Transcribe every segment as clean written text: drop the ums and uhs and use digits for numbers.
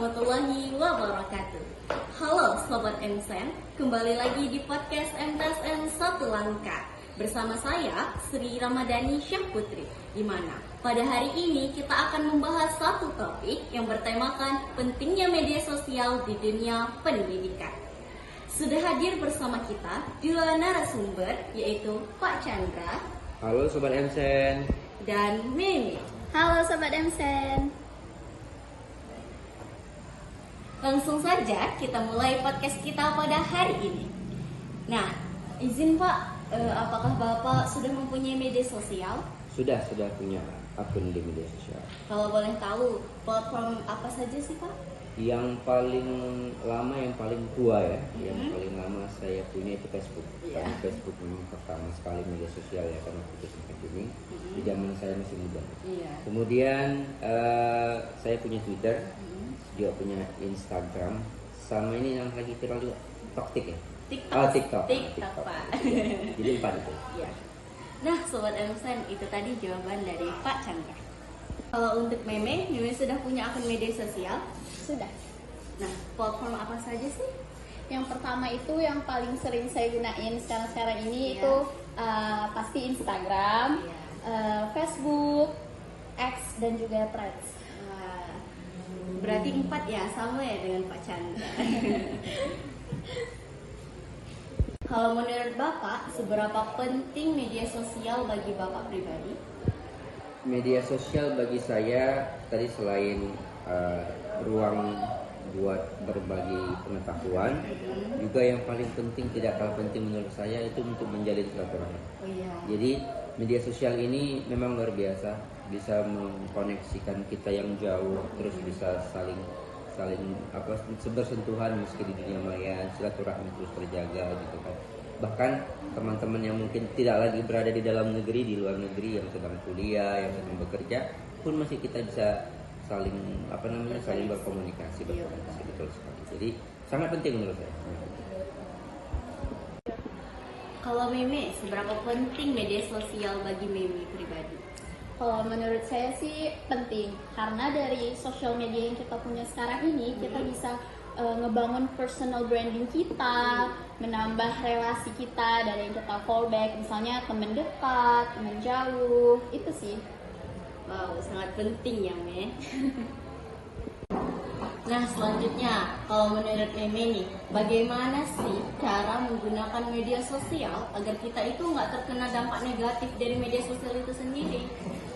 warahmatullahi wabarakatuh. Halo Sobat MSN, kembali lagi di podcast MTSN Satu Langkah. Bersama saya, Sri Ramadhani Syahputri, di mana pada hari ini kita akan membahas satu topik yang bertemakan pentingnya media sosial di dunia pendidikan. Sudah hadir bersama kita dua narasumber, yaitu Pak Chandra. Halo Sobat MSN. Dan Mimi. Halo Sobat MSN. Langsung saja kita mulai podcast kita pada hari ini. Nah, izin Pak, apakah Bapak sudah mempunyai media sosial? Sudah punya akun di media sosial. Kalau boleh tahu, platform apa saja sih Pak? Yang paling lama, yang paling tua ya, yang paling lama saya punya itu Facebook. Iya. Karena Facebook memang pertama sekali media sosial ya, karena itu sempat ini di zaman saya masih muda. Iya. Kemudian saya punya Twitter, juga punya Instagram, sama ini yang lagi viral juga, TikTok ya. TikTok. TikTok Pak. Jadi 4 itu. Iya. Nah, Sobat MSN, itu tadi jawaban dari Pak Chandra. Kalau untuk Meme sudah punya akun media sosial? Sudah. Nah, platform apa saja sih? Yang pertama itu yang paling sering saya gunain sekarang ini Iya. itu pasti Instagram, Facebook, X dan juga Threads. Wah, berarti 4 ya, sama ya dengan Pak Chandra. Kalau menurut Bapak, seberapa penting media sosial bagi Bapak pribadi? Media sosial bagi saya tadi selain ruang buat berbagi pengetahuan, juga yang paling penting, tidak kalah penting menurut saya, itu untuk menjalin silaturahmi. Oh iya. Jadi media sosial ini memang luar biasa, bisa mengkoneksikan kita yang jauh, terus bisa saling bersentuhan meski di dunia maya, silaturahmi terus terjaga gitu kan. Bahkan teman-teman yang mungkin tidak lagi berada di dalam negeri, di luar negeri, yang sedang kuliah, yang sedang bekerja, pun masih kita bisa saling berkomunikasi betul sekali. Jadi sangat penting menurut saya. Kalau Meme, seberapa penting media sosial bagi Meme pribadi? Kalau menurut saya sih penting, karena dari sosial media yang kita punya sekarang ini kita bisa ngebangun personal branding kita, menambah relasi kita dari yang kita fallback, misalnya teman dekat, teman jauh, itu sih. Wow, sangat penting ya Me. Nah, selanjutnya, kalau menurut Meme nih, bagaimana sih cara menggunakan media sosial agar kita itu nggak terkena dampak negatif dari media sosial itu sendiri?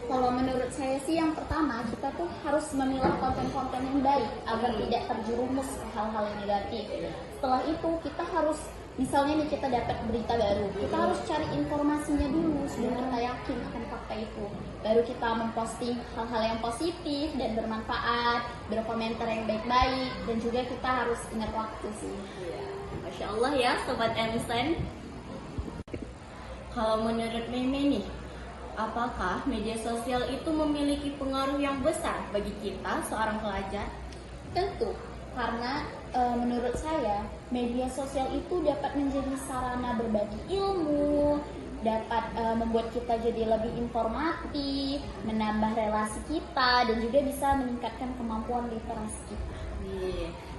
Kalau menurut saya sih yang pertama, kita tuh harus memilah konten-konten yang baik agar tidak terjerumus ke hal-hal yang negatif. Setelah itu kita harus, misalnya nih kita dapat berita baru, kita harus cari informasinya dulu sebelum kita yakin akan fakta itu. Baru kita memposting hal-hal yang positif dan bermanfaat, berkomentar yang baik-baik, dan juga kita harus ingat waktu sih. Masya Allah ya Sobat MSN. Kalau menurut Meme nih, apakah media sosial itu memiliki pengaruh yang besar bagi kita seorang pelajar? Tentu, karena menurut saya media sosial itu dapat menjadi sarana berbagi ilmu, dapat membuat kita jadi lebih informatif, menambah relasi kita, dan juga bisa meningkatkan kemampuan literasi kita.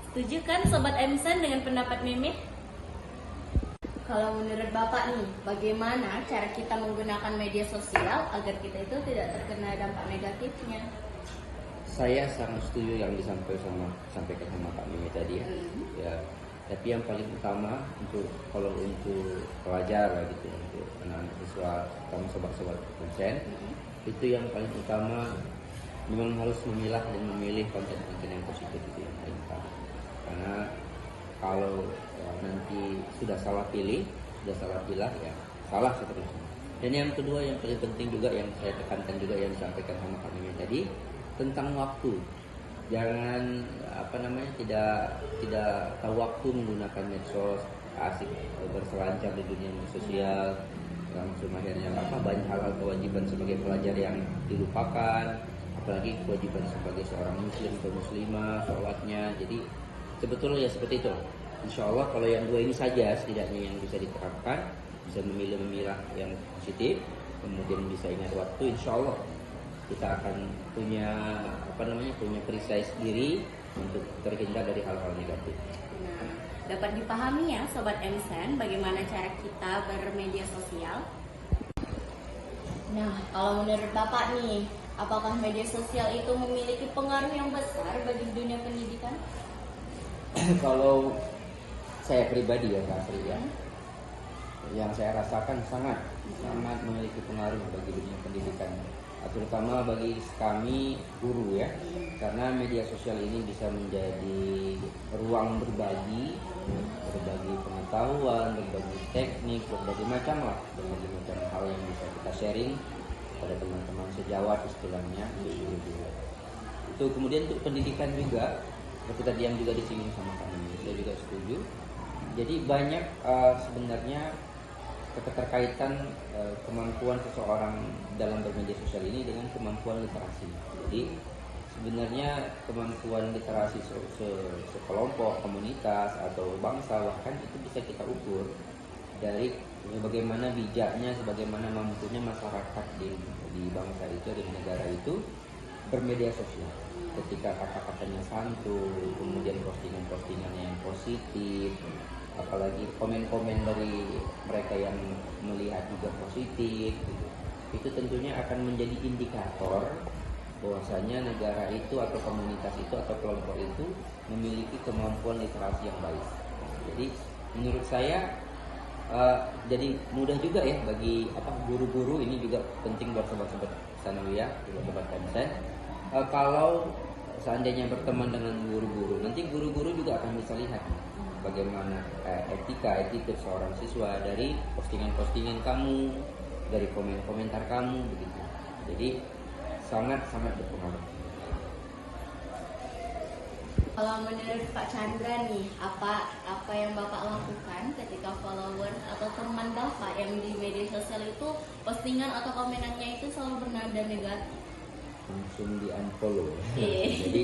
Setuju kan Sobat MSN dengan pendapat Meme? Kalau menurut Bapak nih, bagaimana cara kita menggunakan media sosial agar kita itu tidak terkena dampak negatifnya? Saya sangat setuju yang disampaikan sama Pak Mimi tadi ya. Ya, tapi yang paling utama untuk pelajar lah gitu, untuk anak-anak siswa, sama sobat-sobat konsen, itu yang paling utama memang harus memilah dan memilih konten-konten yang positif, itu yang paling utama. Karena kalau nanti sudah salah pilih ya salah seterusnya. Dan yang kedua yang paling penting juga, yang saya tekankan juga, yang disampaikan sama Kak Mimi tadi, tentang waktu. Jangan tidak tahu waktu menggunakan medsos, asik berselancar di dunia sosial, langsung akhirnya banyak hal-hal kewajiban sebagai pelajar yang dilupakan, apalagi kewajiban sebagai seorang muslim atau muslimah, sholatnya. Jadi sebetulnya ya seperti itu. Insya Allah kalau yang dua ini saja setidaknya yang bisa diterapkan, bisa memilah yang positif, kemudian bisa ingat waktu, insya Allah kita akan punya perisai sendiri, untuk terhindar dari hal-hal negatif. Nah, dapat dipahami ya Sobat MSN bagaimana cara kita bermedia sosial? Nah, kalau menurut Bapak nih, apakah media sosial itu memiliki pengaruh yang besar bagi dunia pendidikan? Kalau saya pribadi ya Kak Sri ya, yang saya rasakan sangat memiliki pengaruh bagi dunia pendidikan, terutama bagi kami guru ya, karena media sosial ini bisa menjadi ruang berbagi pengetahuan, berbagi teknik, berbagai macam hal yang bisa kita sharing pada teman-teman sejawat istilahnya, guru-guru. Itu kemudian untuk pendidikan juga, kita diam juga disinggung sama kami, saya juga setuju. Jadi banyak sebenarnya keterkaitan kemampuan seseorang dalam bermedia sosial ini dengan kemampuan literasi. Jadi sebenarnya kemampuan literasi sekelompok, komunitas atau bangsa bahkan itu bisa kita ukur dari bagaimana bijaknya, sebagaimana mampunya masyarakat di bangsa itu, di negara itu bermedia sosial. Ketika kata-katanya santun, kemudian postingan-postingannya yang positif, apalagi komen-komen dari mereka yang melihat juga positif gitu. Itu tentunya akan menjadi indikator bahwasanya negara itu atau komunitas itu atau kelompok itu memiliki kemampuan literasi yang baik. Jadi menurut saya jadi mudah juga ya bagi guru-guru, ini juga penting buat sobat-sobat sanawiyah, sobat MSN. Kalau seandainya berteman dengan guru-guru, nanti guru-guru juga akan bisa lihat bagaimana etika seorang siswa dari postingan-postingan kamu, dari komentar kamu begitu. Jadi sangat berpengaruh. Kalau menurut Pak Chandra nih, apa yang Bapak lakukan ketika follower atau teman Bapak yang di media sosial itu postingan atau komenannya itu selalu bernada negatif? Langsung di unfollow. Iya. Jadi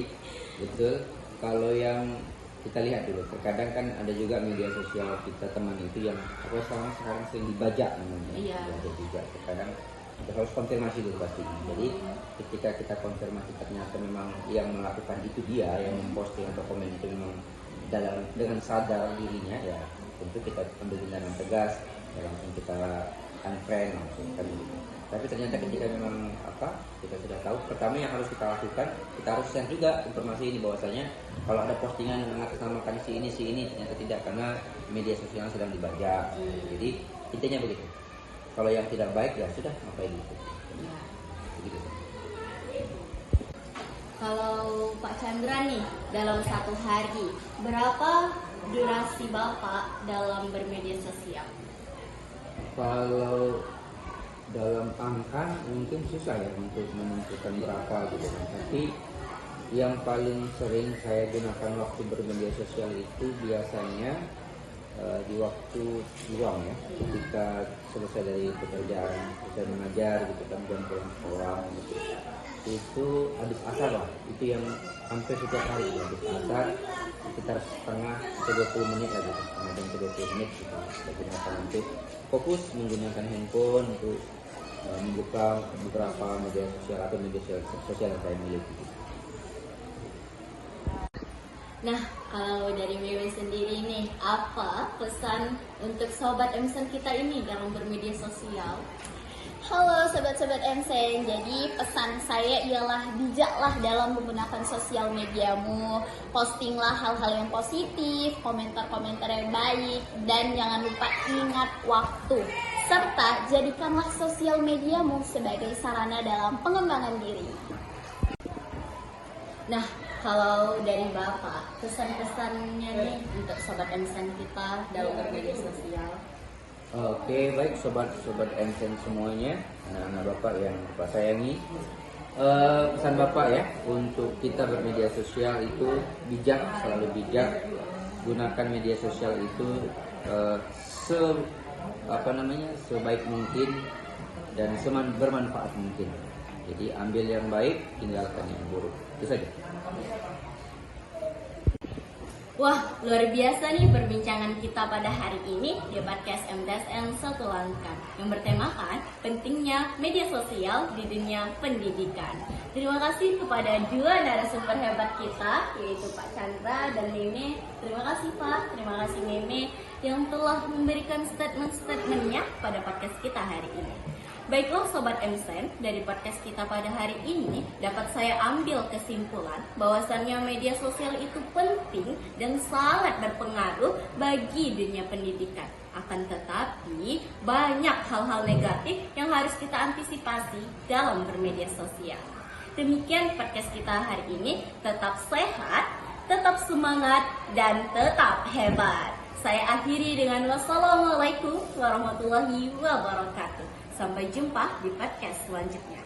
betul, kalau yang kita lihat dulu, terkadang kan ada juga media sosial kita teman itu yang sekarang sering dibajak namanya. Iya. Ada juga terkadang kita harus konfirmasi dulu pasti. Jadi ketika kita konfirmasi ternyata memang yang melakukan itu dia, yang memposting atau komen itu memang dengan sadar dirinya, ya tentu kita ambil tindakan tegas, ya langsung kita unfriend langsung kan gitu. Tapi ternyata ketika memang kita sudah tahu, pertama yang harus kita lakukan, kita harus share juga informasi ini bahwasanya kalau ada postingan yang mengatasnamakan si ini ternyata tidak, karena media sosial sedang dibajak. Jadi intinya begitu. Kalau yang tidak baik ya sudah, ngapain gitu. Ya. Begitu. Kalau Pak Chandra nih, dalam satu hari berapa durasi Bapak dalam bermedia sosial? Kalau dalam angka mungkin susah ya untuk menentukan berapa gitu kan. Tapi yang paling sering saya gunakan waktu bermedia sosial itu biasanya di waktu luang ya, ketika selesai dari pekerjaan, selesai mengajar gitu kan, jam pulang sekolah gitu. Itu habis asar lah, itu yang hampir setiap hari ya, habis asar sekitar setengah 20 menit lah gitu, setengah jam 20 menit gitu. Saya gunakan untuk fokus menggunakan handphone untuk membuka beberapa media sosial atau media sosial yang saya miliki. Nah, kalau dari Mewe sendiri nih, apa pesan untuk sobat MSN kita ini dalam bermedia sosial? Halo sobat-sobat MSN, jadi pesan saya ialah bijaklah dalam menggunakan sosial mediamu. Postinglah hal-hal yang positif, komentar-komentar yang baik, dan jangan lupa ingat waktu. Serta jadikanlah sosial mediamu sebagai sarana dalam pengembangan diri. Nah, kalau dari Bapak, pesan-pesannya nih untuk sobat MSN kita dalam bermedia sosial. Oke, baik sobat MSN semuanya, anak-anak Bapak yang Bapak sayangi. Pesan Bapak ya, untuk kita bermedia sosial itu bijak, selalu bijak. Gunakan media sosial itu sebaik mungkin dan bermanfaat mungkin. Jadi ambil yang baik, tinggalkan yang buruk. Itu saja. Wah, luar biasa nih perbincangan kita pada hari ini di podcast MTSN Satu Langkah yang bertemakan pentingnya media sosial di dunia pendidikan. Terima kasih kepada dua narasumber hebat kita, yaitu Pak Chandra dan Meme. Terima kasih Pak, terima kasih Meme yang telah memberikan statement-statementnya pada podcast kita hari ini. Baiklah Sobat MSN, dari podcast kita pada hari ini dapat saya ambil kesimpulan bahwasannya media sosial itu penting dan sangat berpengaruh bagi dunia pendidikan. Akan tetapi banyak hal-hal negatif yang harus kita antisipasi dalam bermedia sosial. Demikian podcast kita hari ini, tetap sehat, tetap semangat, dan tetap hebat. Saya akhiri dengan wassalamualaikum warahmatullahi wabarakatuh. Sampai jumpa di podcast selanjutnya.